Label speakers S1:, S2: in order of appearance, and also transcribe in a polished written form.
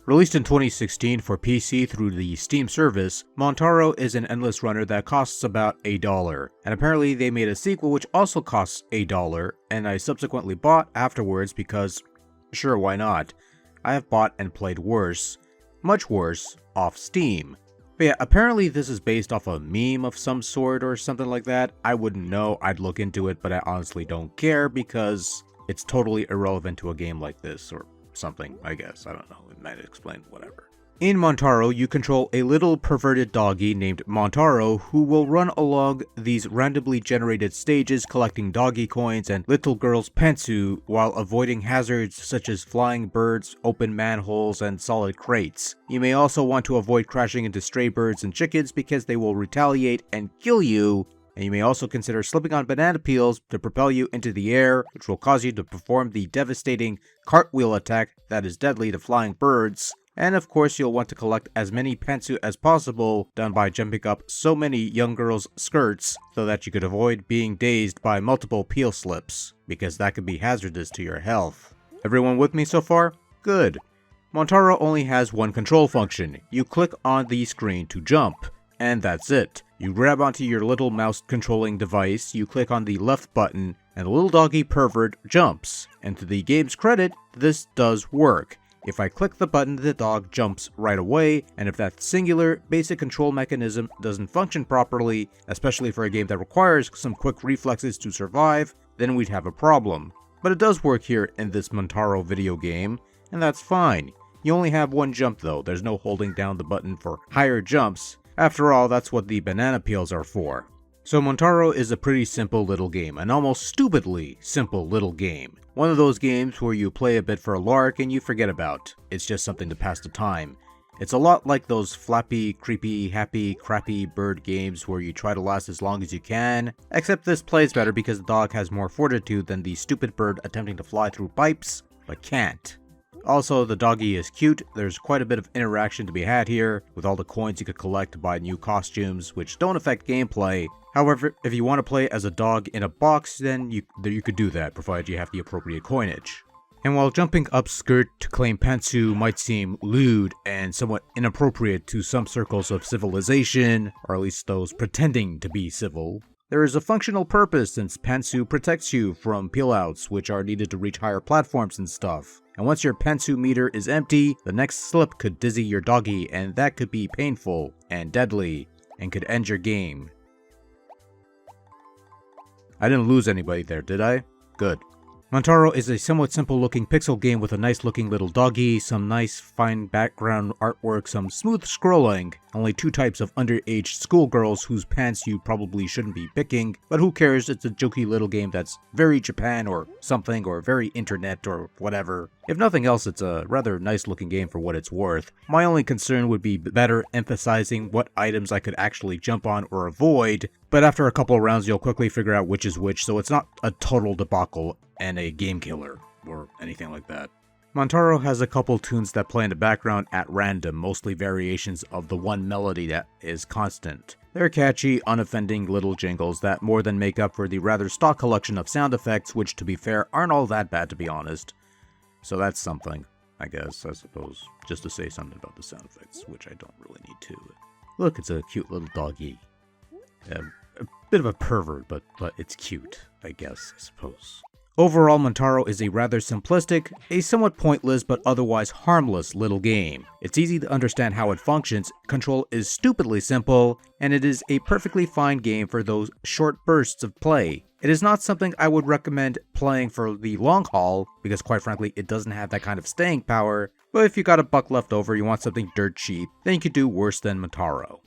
S1: Released in 2016 for PC through the Steam service, Montaro is an endless runner that costs about $1, and apparently they made a sequel which also costs $1, and I subsequently bought afterwards because, sure, why not? I have bought and played worse, much worse, off Steam. But yeah, apparently this is based off a meme of some sort or something like that. I wouldn't know, I'd look into it, but I honestly don't care because it's totally irrelevant to a game like this, or something, I guess. I don't know, it might explain whatever. In Montaro, you control a little perverted doggy named Montaro who will run along these randomly generated stages collecting doggy coins and little girls' pantsu while avoiding hazards such as flying birds, open manholes, and solid crates. You may also want to avoid crashing into stray birds and chickens because they will retaliate and kill you. And you may also consider slipping on banana peels to propel you into the air, which will cause you to perform the devastating cartwheel attack that is deadly to flying birds. And of course you'll want to collect as many pantsu as possible done by jumping up so many young girls' skirts so that you could avoid being dazed by multiple peel slips, because that could be hazardous to your health. Everyone with me so far? Good. Montaro only has one control function. You click on the screen to jump, and that's it. You grab onto your little mouse controlling device, you click on the left button, and the little doggy pervert jumps. And to the game's credit, this does work. If I click the button, the dog jumps right away, and if that singular basic control mechanism doesn't function properly, especially for a game that requires some quick reflexes to survive, then we'd have a problem. But it does work here in this Montaro video game, and that's fine. You only have one jump though, there's no holding down the button for higher jumps. After all, that's what the banana peels are for. So Montaro is a pretty simple little game, an almost stupidly simple little game. One of those games where you play a bit for a lark and you forget about. It's just something to pass the time. It's a lot like those flappy, creepy, happy, crappy bird games where you try to last as long as you can, except this plays better because the dog has more fortitude than the stupid bird attempting to fly through pipes, but can't. Also, the doggy is cute. There's quite a bit of interaction to be had here, with all the coins you could collect to buy new costumes, which don't affect gameplay. However, if you want to play as a dog in a box, then you could do that, provided you have the appropriate coinage. And while jumping up skirt to claim pantsu might seem lewd and somewhat inappropriate to some circles of civilization, or at least those pretending to be civil, there is a functional purpose since pantsu protects you from peel-outs, which are needed to reach higher platforms and stuff. And once your pantsu meter is empty, the next slip could dizzy your doggy, and that could be painful and deadly, and could end your game. I didn't lose anybody there, did I? Good. Montaro is a somewhat simple looking pixel game with a nice looking little doggy, some nice fine background artwork, some smooth scrolling, only two types of underage schoolgirls whose pants you probably shouldn't be picking, but who cares, it's a jokey little game that's very Japan or something, or very internet or whatever. If nothing else, it's a rather nice looking game for what it's worth. My only concern would be better emphasizing what items I could actually jump on or avoid, but after a couple of rounds you'll quickly figure out which is which, so it's not a total debacle and a game killer, or anything like that. Montaro has a couple tunes that play in the background at random, mostly variations of the one melody that is constant. They're catchy, unoffending little jingles that more than make up for the rather stock collection of sound effects, which to be fair aren't all that bad to be honest. So that's something, I guess, I suppose, just to say something about the sound effects, which I don't really need to. Look, it's a cute little doggy. A bit of a pervert, but it's cute, I guess, I suppose. Overall, Montaro is a rather simplistic, a somewhat pointless but otherwise harmless little game. It's easy to understand how it functions, control is stupidly simple, and it is a perfectly fine game for those short bursts of play. It is not something I would recommend playing for the long haul, because quite frankly it doesn't have that kind of staying power, but if you got a buck left over, you want something dirt cheap, then you could do worse than Montaro.